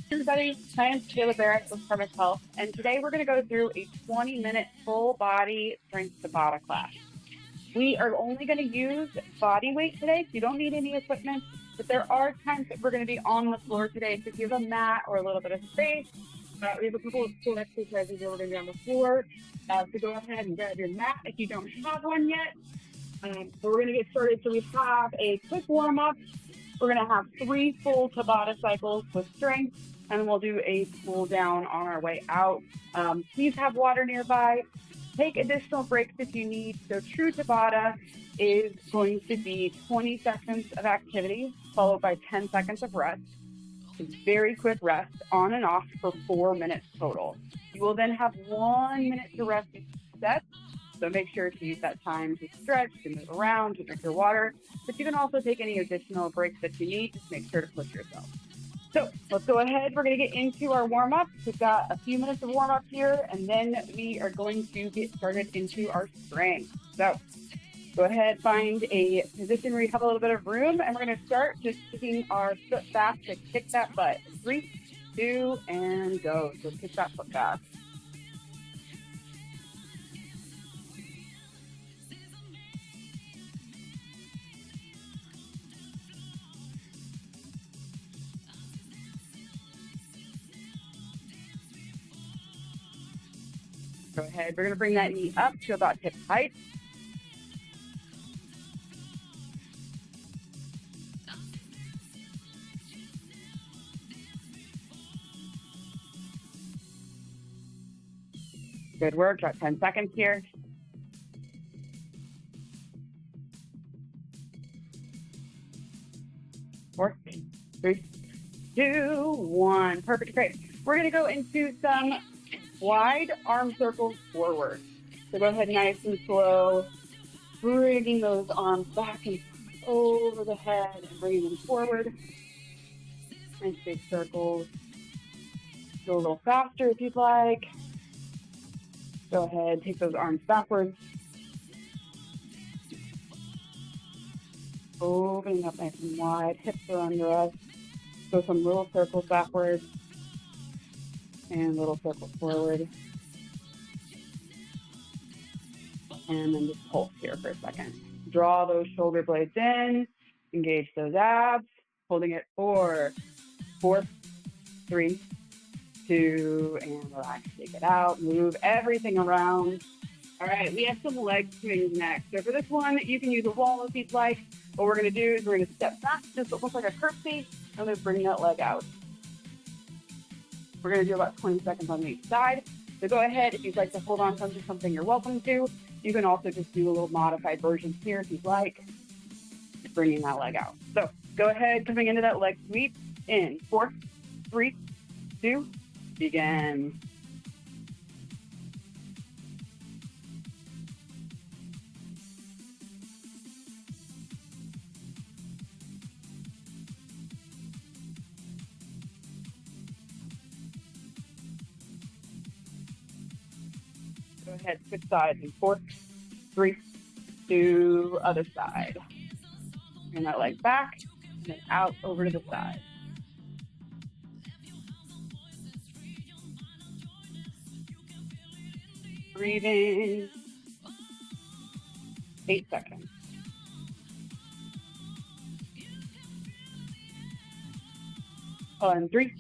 Everybody, my name's Taylor Barrett with Premise Health, and today we're going to go through a 20-minute full body strength Tabata class. We are only going to use body weight today, so you don't need any equipment, but there are times that we're going to be on the floor today, so if you have a mat or a little bit of space, we have a couple of cool exercises that we're going to do on the floor, so go ahead and grab your mat if you don't have one yet. So we're going to get started. So we have a quick warm-up. We're going to have 3 full Tabata cycles with strength, and then we'll do a cool down on our way out. Please have water nearby. Take additional breaks if you need. So true Tabata is going to be 20 seconds of activity followed by 10 seconds of rest. It's very quick rest on and off for 4 minutes total. You will then have 1 minute to rest each set. So make sure to use that time to stretch, to move around, to drink your water. But you can also take any additional breaks that you need. Just make sure to push yourself. So let's go ahead. We're going to get into our warm-up. We've got a few minutes of warm-up here, and then we are going to get started into our strength. So go ahead, find a position where you have a little bit of room, and we're going to start just kicking our foot back to kick that butt. 3, 2, and go. So kick that foot back. Go ahead. We're going to bring that knee up to about hip height. Good work. Got 10 seconds here. Four, 3, 2, 1. Perfect. Great. We're going to go into some wide arm circles forward. So go ahead, nice and slow, bringing those arms back and over the head and bringing them forward. Nice big circles. Go a little faster if you'd like. Go ahead, take those arms backwards. Opening up nice and wide, hips are under us. Go some little circles backwards. And little circles forward. And then just pulse here for a second. Draw those shoulder blades in. Engage those abs. Holding it 4, 3, 2, and relax. Take it out. Move everything around. All right, we have some leg swings next. So for this one, you can use a wall if you'd like. What we're going to do is we're going to step back, just almost like a curtsy, and then bring that leg out. We're going to do about 20 seconds on each side. So go ahead, if you'd like to hold on to something, you're welcome to. You can also just do a little modified version here if you'd like, bringing that leg out. So go ahead, coming into that leg sweep in 4, 3, 2, begin. Go ahead, switch sides in 4, 3, 2, other side. Bring that leg back, and then out over to the side. Breathing. 8 seconds. On 3,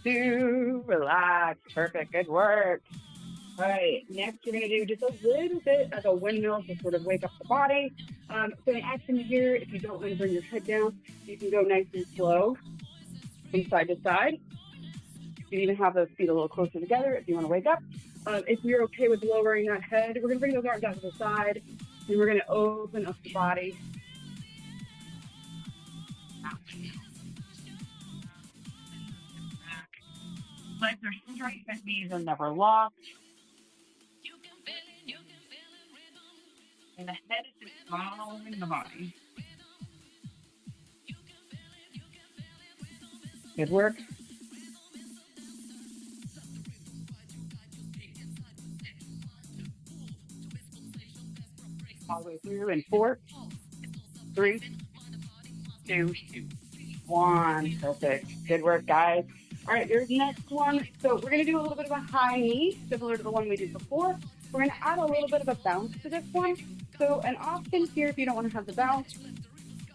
2, relax. Perfect, good work. All right, next we're going to do just a little bit of a windmill to sort of wake up the body. So the action here, if you don't want to bring your head down, you can go nice and slow from side to side. You can even have those feet a little closer together if you want to wake up. If you're okay with lowering that head, we're going to bring those arms out to the side, and we're going to open up the body. Legs are straight, but knees are never locked. And the head is just following the body. Good work. All the way through in 4, 3, 2, 1. Perfect. Good work, guys. All right, here's the next one. So we're gonna do a little bit of a high knee, similar to the one we did before. We're gonna add a little bit of a bounce to this one. So an option here, if you don't want to have the bounce,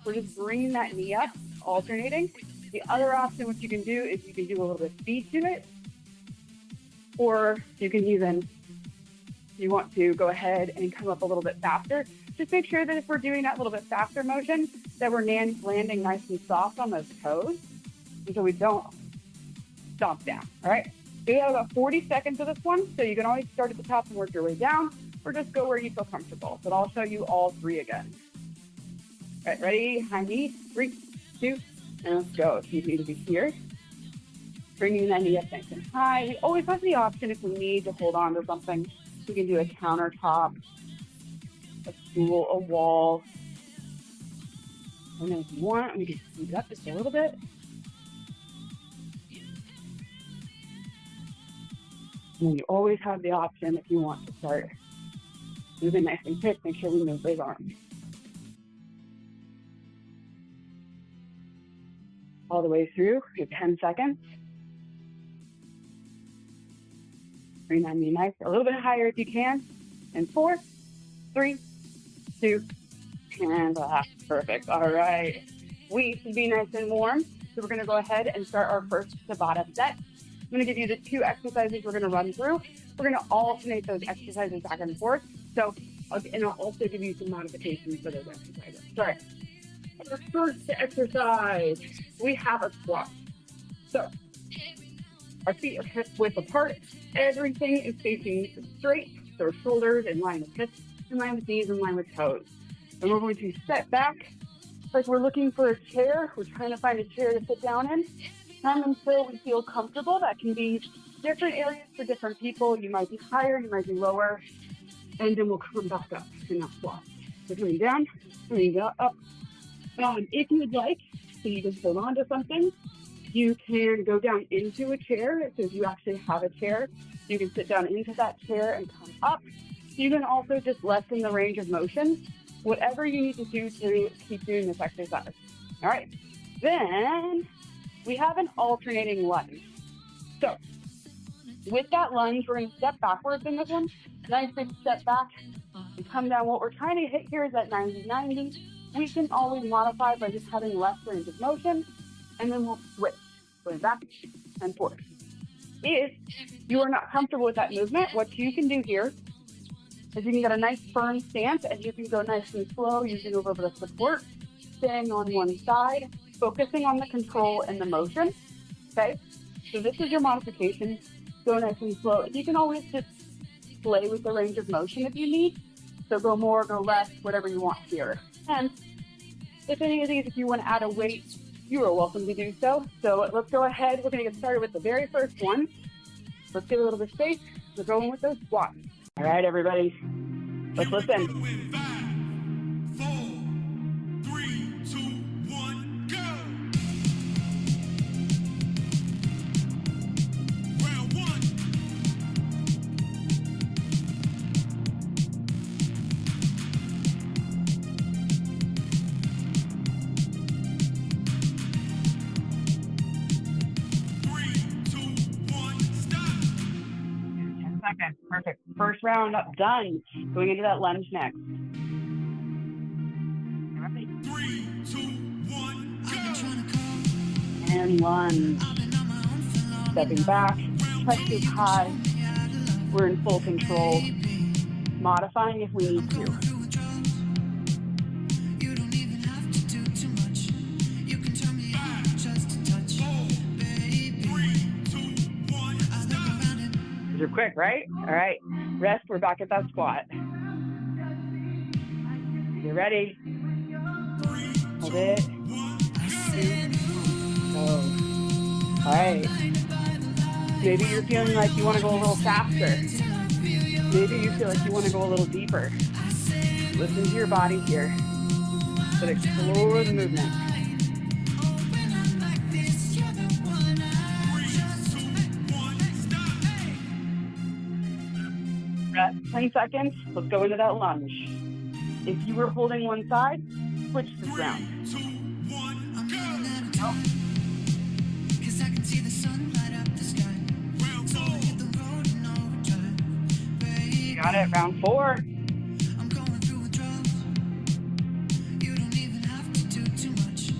we're just bringing that knee up, alternating. The other option, what you can do is you can do a little bit of speed to it, or you can even, if you want to, go ahead and come up a little bit faster. Just make sure that if we're doing that little bit faster motion, that we're landing nice and soft on those toes, and so we don't stomp down. All right. So you have about 40 seconds of this one, so you can always start at the top and work your way down, or just go where you feel comfortable. But I'll show you all three again. All right, ready? High knee, 3, 2, and let's go. If you need to be here, bringing that knee up nice and high. We always have the option if we need to hold on to something. We can do a countertop, a stool, a wall. And then if you want, we can speed it up just a little bit. And then you always have the option if you want to start moving nice and quick, make sure we move those arms. All the way through, you have 10 seconds. Bring that knee nice, a little bit higher if you can. And 4, 3, 2, and perfect. All right. We should be nice and warm. So we're gonna go ahead and start our first Tabata set. I'm going to give you the 2 exercises we're going to run through. We're going to alternate those exercises back and forth. So, and I'll also give you some modifications for those exercises. Sorry. Our first exercise, we have a squat. So, our feet are hip width apart. Everything is facing straight. So our shoulders in line with hips, in line with knees, in line with toes. And we're going to step back like we're looking for a chair. We're trying to find a chair to sit down in. Until we feel comfortable. That can be different areas for different people. You might be higher, you might be lower, and then we'll come back up in that squat. So coming down, and you go up. If you would like, so you can hold on to something, you can go down into a chair. So if you actually have a chair, you can sit down into that chair and come up. You can also just lessen the range of motion, whatever you need to do to keep doing this exercise. All right, then we have an alternating lunge. So with that lunge, we're going to step backwards in this one. Nice big step back and come down. What we're trying to hit here is that 90-90. We can always modify by just having less range of motion, and then we'll switch, going back and forth. If you are not comfortable with that movement, what you can do here is you can get a nice firm stance, and you can go nice and slow using a little bit of support, staying on one side, focusing on the control and the motion, okay? So this is your modification. Go nice and slow. And you can always just play with the range of motion if you need. So go more, go less, whatever you want here. And if any of these, if you want to add a weight, you are welcome to do so. So let's go ahead. We're going to get started with the very first one. Let's get a little bit of space. We're going with those squats. All right, everybody, let's listen. 5, 4, 3, 2, 1, go! Round 1. Okay, perfect. First round up, done. Going into that lunge next. 3, 2, 1, go! And lunge. Stepping back, chest is high. We're in full control. Modifying if we need to. You're quick, right? All right. Rest. We're back at that squat. You ready? Hold it. 2, go. All right. Maybe you're feeling like you want to go a little faster. Maybe you feel like you want to go a little deeper. Listen to your body here. But explore the movement. Rest 10 seconds. Let's go into that lunge. If you were holding one side, switch this round. 3, 2, 1, go! got it. Round 4. I'm going through a drought. You don't even have to do too much.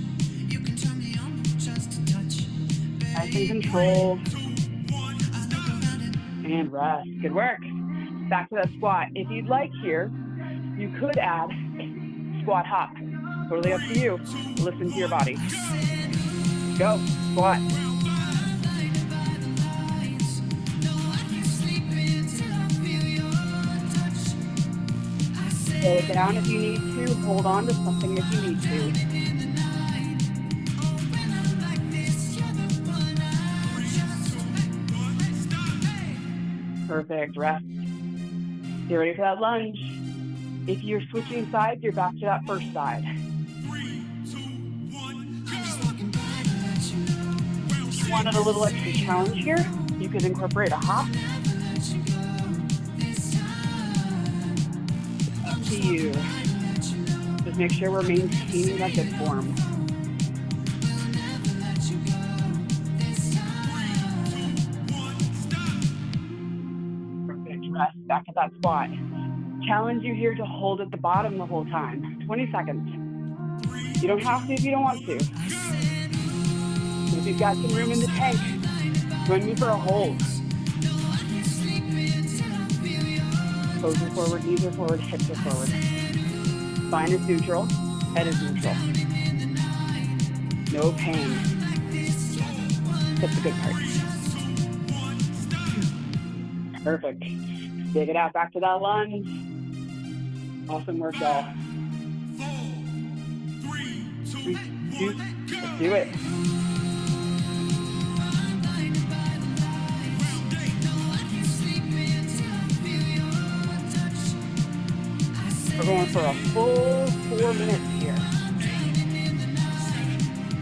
You can turn me on just a touch. Nice and controlled. 2, 1, stop. And rest. Good work. Back to that squat. If you'd like here, you could add squat hop. Totally up to you. Listen to your body. Go. Squat. Slow it down if you need to. Hold on to something if you need to. Perfect. Rest. Get ready for that lunge. If you're switching sides, you're back to that first side. 3, 2, 1, go. If you wanted a little extra challenge here, you could incorporate a hop. Up to you. Just make sure we're maintaining that good form. Perfect. Rest. Back at that squat. Challenge you here to hold at the bottom the whole time. 20 seconds. You don't have to if you don't want to. If you've got some room in the tank, join me for a hold. Toes are forward, knees are forward, hips are forward. Spine is neutral, head is neutral. No pain. That's the good part. Perfect. Dig it out, back to that lunge. Awesome work, y'all. 4, 3, 2, 3, 2, 1, go. let's do it. We're going for a full 4 minutes here.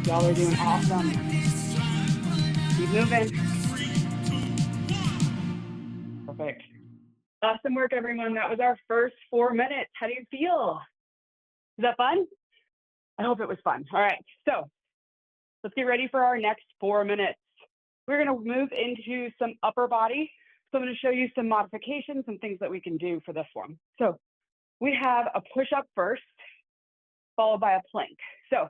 Y'all are doing awesome. Keep moving. Perfect. Awesome work, everyone. That was our first 4 minutes. How do you feel? Is that fun? I hope it was fun. All right, so let's get ready for our next 4 minutes. We're going to move into some upper body. So I'm going to show you some modifications and things that we can do for this one. So we have a push-up first, followed by a plank. So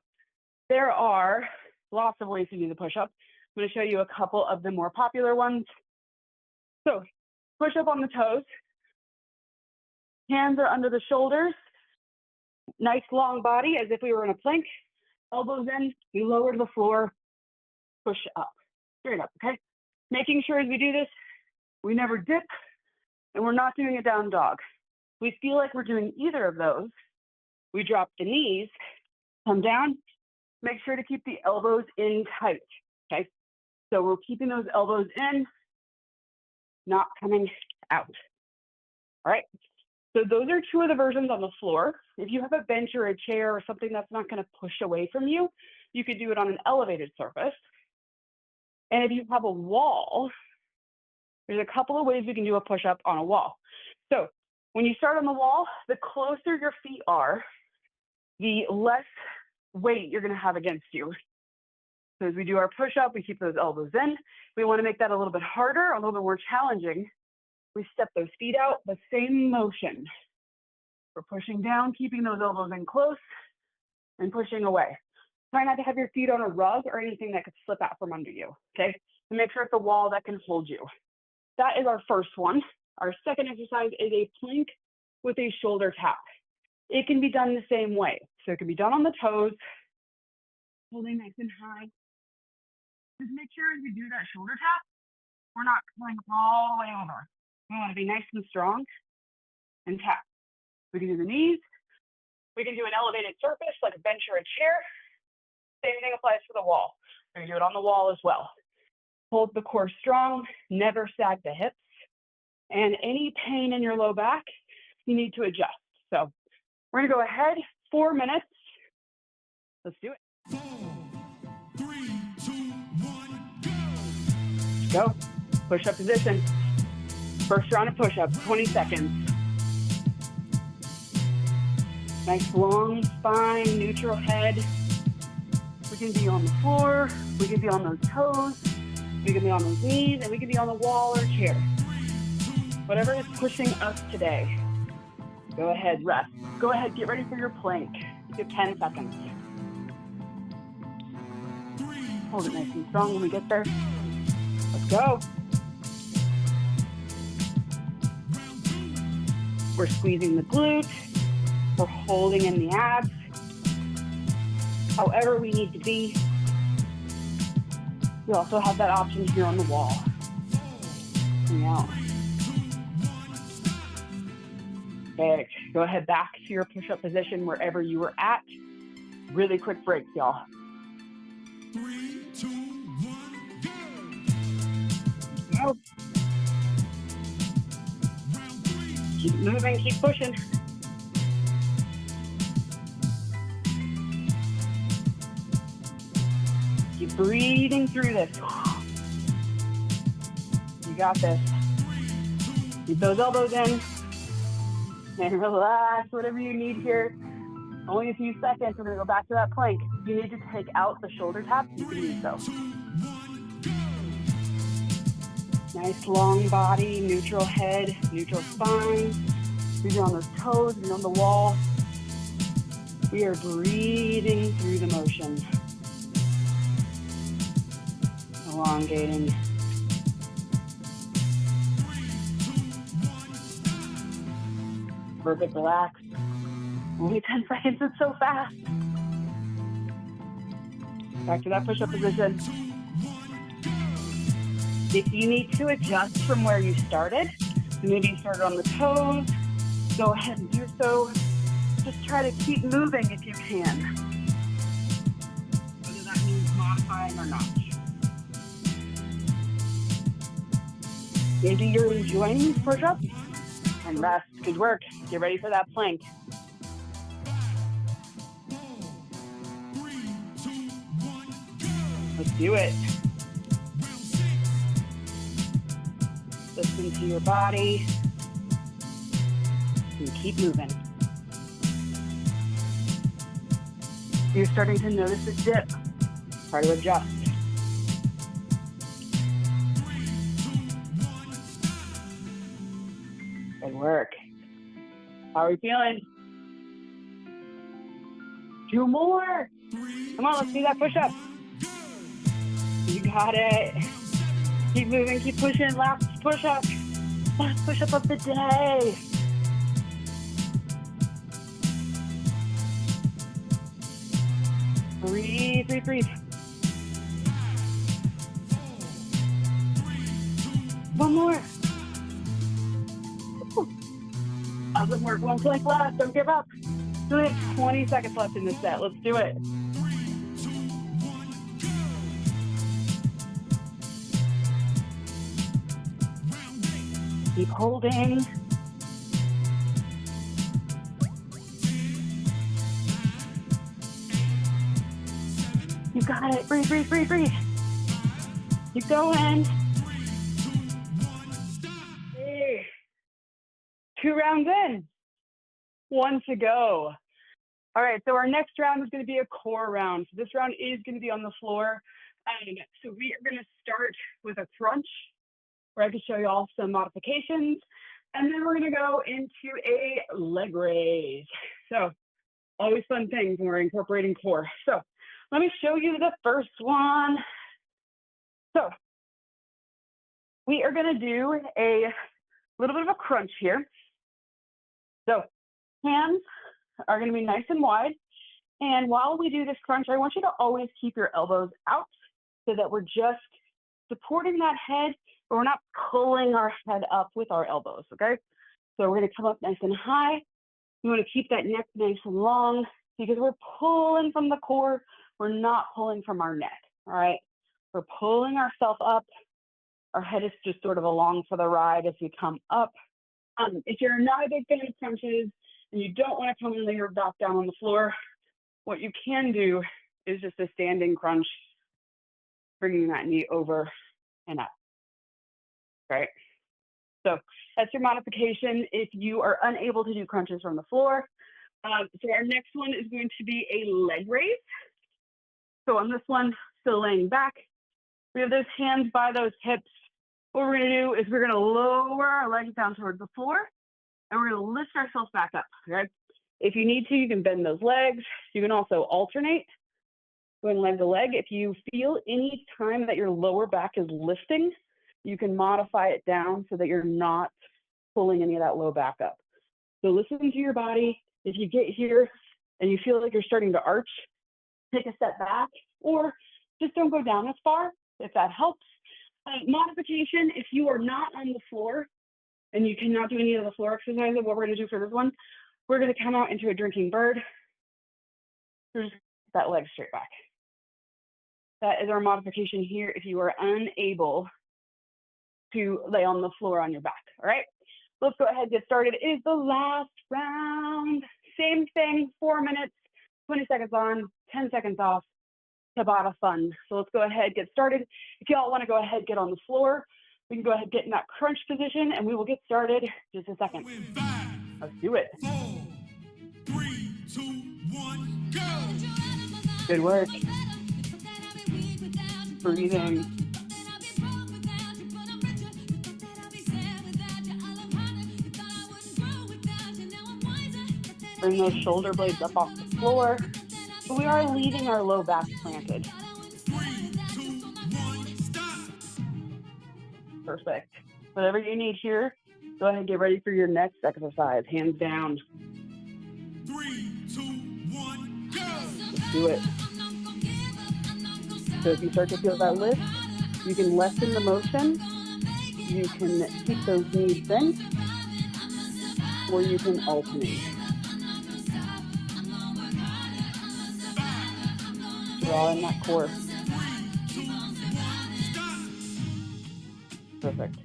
there are lots of ways to do the push-up. I'm going to show you a couple of the more popular ones. So push-up on the toes. Hands are under the shoulders. Nice long body as if we were in a plank. Elbows in, we lower to the floor, push up, straight up, okay? Making sure as we do this, we never dip, and we're not doing a down dog. We feel like we're doing either of those. We drop the knees, come down, make sure to keep the elbows in tight, okay? So we're keeping those elbows in, not coming out. All right, so those are two of the versions on the floor. If you have a bench or a chair or something that's not gonna push away from you, you could do it on an elevated surface. And if you have a wall, there's a couple of ways we can do a push-up on a wall. So when you start on the wall, the closer your feet are, the less weight you're gonna have against you. So as we do our push-up, we keep those elbows in. We wanna make that a little bit harder, a little bit more challenging. We step those feet out, the same motion. We're pushing down, keeping those elbows in close, and pushing away. Try not to have your feet on a rug or anything that could slip out from under you, okay? And make sure it's a wall that can hold you. That is our first one. Our second exercise is a plank with a shoulder tap. It can be done the same way. So it can be done on the toes, holding nice and high. Just make sure as we do that shoulder tap, we're not going all the way over. We want to be nice and strong and tap. We can do the knees. We can do an elevated surface like a bench or a chair. Same thing applies for the wall. We can do it on the wall as well. Hold the core strong, never sag the hips. And any pain in your low back, you need to adjust. So we're gonna go ahead, 4 minutes. Let's do it. 4, 3, 2, 1, go. Go, push-up position. First round of push-ups, 20 seconds. Nice long spine, neutral head. We can be on the floor, we can be on those toes, we can be on those knees, and we can be on the wall or chair. 3, 2, Whatever is pushing us today. Go ahead, rest. Go ahead, get ready for your plank. You have 10 seconds. Hold it nice and strong when we get there. Let's go. We're squeezing the glute. We're holding in the abs. However we need to be. We also have that option here on the wall. Now. Okay, go ahead back to your push-up position wherever you were at. Really quick breaks, y'all. 3, 2, 1, Go. Keep moving, keep pushing. Keep breathing through this. You got this. Keep those elbows in. And relax, whatever you need here. Only a few seconds, we're gonna go back to that plank. If you need to take out the shoulder taps, you can do so. Nice long body, neutral head, neutral spine. Breathing on those toes, breathing on the wall. We are breathing through the motion. Elongating. Perfect, relax. Only 10 seconds, it's so fast. Back to that push-up position. If you need to adjust from where you started, maybe you started on the toes, go ahead and do so. Just try to keep moving if you can. Whether that means modifying or not. Maybe you're enjoying these push-ups and rest. Good work. Get ready for that plank. Let's do it. Listen to your body and keep moving. You're starting to notice a dip. Try to adjust. Good work. How are we feeling? 2 more. Come on, let's do that push-up. You got it. Keep moving, keep pushing. Last push-up. Last push-up of the day. Breathe, breathe, breathe. 1 more. Good work. 1 plank left. Don't give up. We only have 20 seconds left in this set. Let's do it. Keep holding. You got it. Breathe, breathe, breathe, breathe. Keep going. Hey. 2 rounds in. 1 to go. All right, so our next round is going to be a core round. So this round is going to be on the floor. So we are going to start with a crunch, where I can show you all some modifications. And then we're going to go into a leg raise. So always fun things when we're incorporating core. So let me show you the first one. So we are going to do a little bit of a crunch here. So hands are going to be nice and wide. And while we do this crunch, I want you to always keep your elbows out so that we're just supporting that head, but we're not pulling our head up with our elbows, okay? So we're going to come up nice and high. You want to keep that neck nice and long because we're pulling from the core. We're not pulling from our neck, all right? We're pulling ourselves up. Our head is just sort of along for the ride as we come up. If you're not a big fan of crunches and you don't want to come and lay your back down on the floor, what you can do is just a standing crunch, bringing that knee over and up, right? So that's your modification if you are unable to do crunches from the floor. So our next one is going to be a leg raise. So on this one, still laying back, we have those hands by those hips. What we're going to do is we're going to lower our legs down towards the floor, and we're going to lift ourselves back up, okay? If you need to, you can bend those legs. You can also alternate, going leg to leg. If you feel any time that your lower back is lifting, you can modify it down so that you're not pulling any of that low back up. So listen to your body. If you get here and you feel like you're starting to arch, take a step back, or just don't go down as far, if that helps. Modification, if you are not on the floor and you cannot do any of the floor exercises, what we're going to do for this one, we're going to come out into a drinking bird. Just that leg straight back. That is our modification here if you are unable to lay on the floor on your back, all right? Let's go ahead and get started. It is the last round. Same thing, 4 minutes, 20 seconds on, 10 seconds off. Tabata fun. So let's go ahead, get started. If y'all want to go ahead, get on the floor, we can go ahead and get in that crunch position, and we will get started in just a second. Let's do it. 4, 3, 2, 1, go! Good work. Breathing. Bring those shoulder blades up off the floor. But we are leaving our low back planted. 3, 2, 1, stop! Perfect. Whatever you need here, go ahead and get ready for your next exercise. Hands down. 3, 2, 1, go! Let's do it. So if you start to feel that lift, you can lessen the motion. You can keep those knees bent, or you can alternate. Draw in that core. Perfect.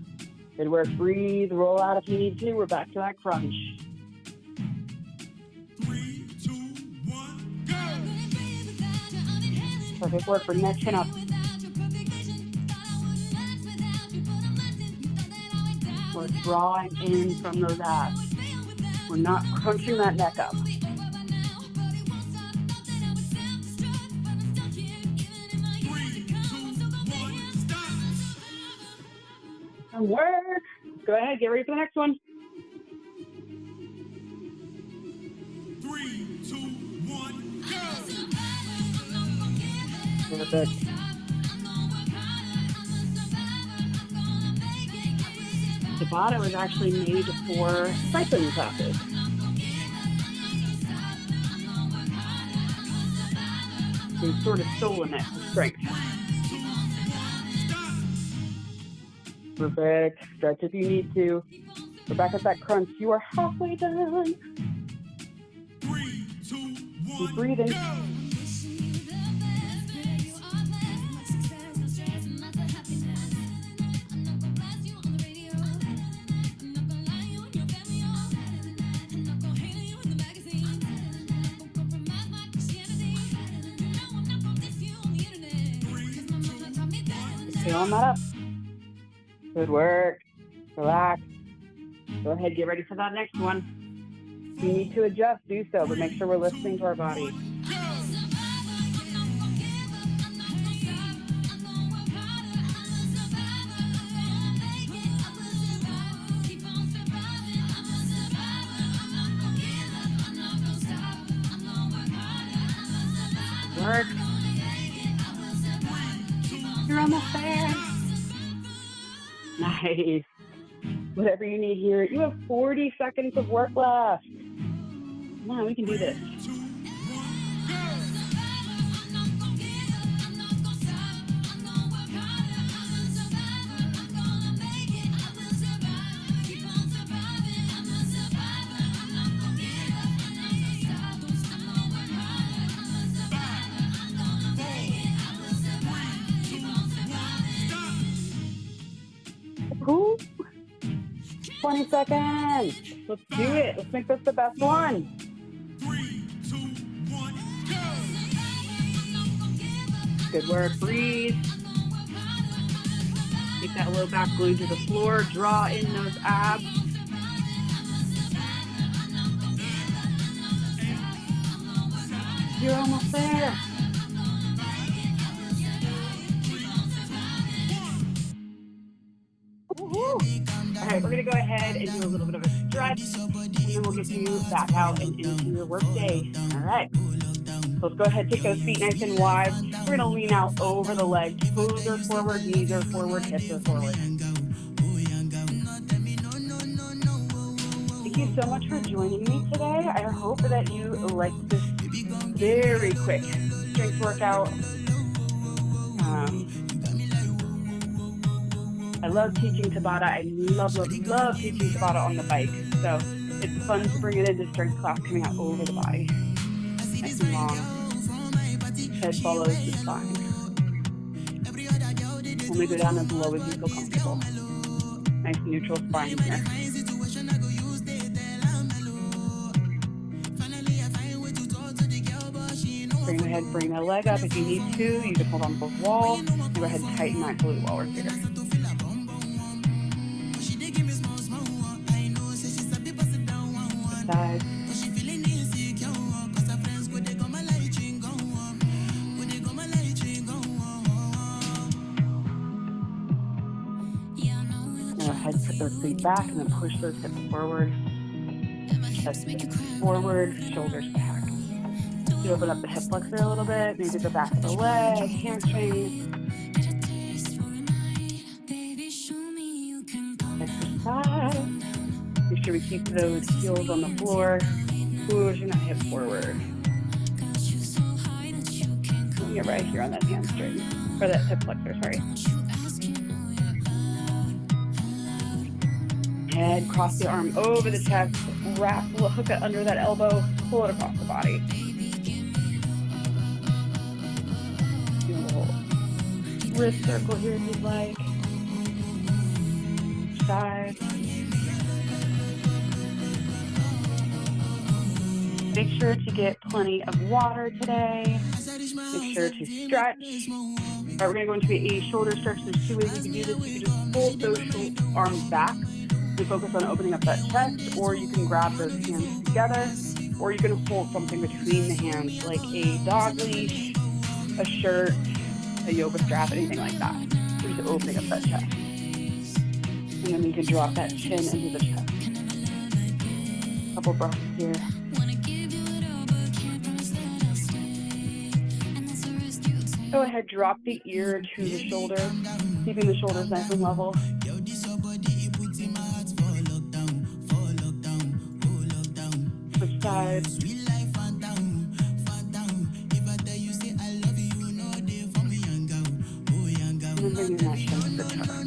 Good work. Breathe. Roll out if you need to. We're back to that crunch. 3, 2, 1, go! Perfect work for neck chin up. We're drawing in from those abs. We're not crunching that neck up. And work. Go ahead, get ready for the next one. 3, 2, 1, go! Perfect. Tabata was actually made for cycling classes. We've sort of stolen it for strength. Perfect. Stretch if you need to. We're back at that crunch. You are halfway done. 3, 2, 1, Keep breathing. go! Feeling that up. Good work. Relax. Go ahead, get ready for that next one. If you need to adjust, do so, but make sure we're listening to our body. Work. You're almost there. Nice. Whatever you need here. You have 40 seconds of work left. Come on, we can do this. 2, 1, Ooh. 20 seconds. Let's do it. Let's make this the best one. 3, 2, 1, go! Good work. Breathe. Keep that low back glued to the floor. Draw in those abs. You're almost there. Woo-hoo. All right, we're going to go ahead and do a little bit of a stretch, and then we'll get you back out and into your work day. All right. So let's go ahead, take those feet nice and wide. We're going to lean out over the legs. Toes are forward, knees are forward, hips are forward. Thank you so much for joining me today. I hope that you liked this very quick strength workout. I love teaching Tabata. I love teaching Tabata on the bike. So it's fun to bring it into strength class, coming out over the body. Nice and long. Head follows the spine. Only go down as low as you feel comfortable. Nice neutral spine here. Go ahead, bring that leg up. If you need to, you can hold on both walls. Go ahead and tighten that glute while we're here. Side. Go ahead, put those feet back and then push those hips forward. Chest forward, shoulders back. You open up the hip flexor a little bit, maybe the back of the leg, hamstring. Exercise. Make sure we keep those heels on the floor, pushing that hip forward. You're right here on that hamstring, or that hip flexor, sorry. Head, cross the arm over the chest, wrap, hook it under that elbow, pull it across the body. Do a little wrist circle here if you'd like. Side. Make sure to get plenty of water today. Make sure to stretch. All right, we're going to go into a shoulder stretch. There's two ways you can do this. You can just pull those arms back and focus on opening up that chest, or you can grab those hands together, or you can hold something between the hands, like a dog leash, a shirt, a yoga strap, anything like that. So just opening up that chest. And then you can drop that chin into the chest. Couple breaths here. Go ahead, drop the ear to the shoulder, keeping the shoulders nice and level. Switch sides. And then bring your neck down to the toe.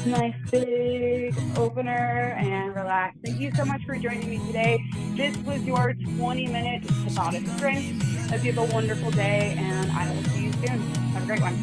Nice big opener and relax. Thank you so much for joining me today. This was your 20-minute Tabata strength. Hope you have a wonderful day, and I will see you soon. Have a great one.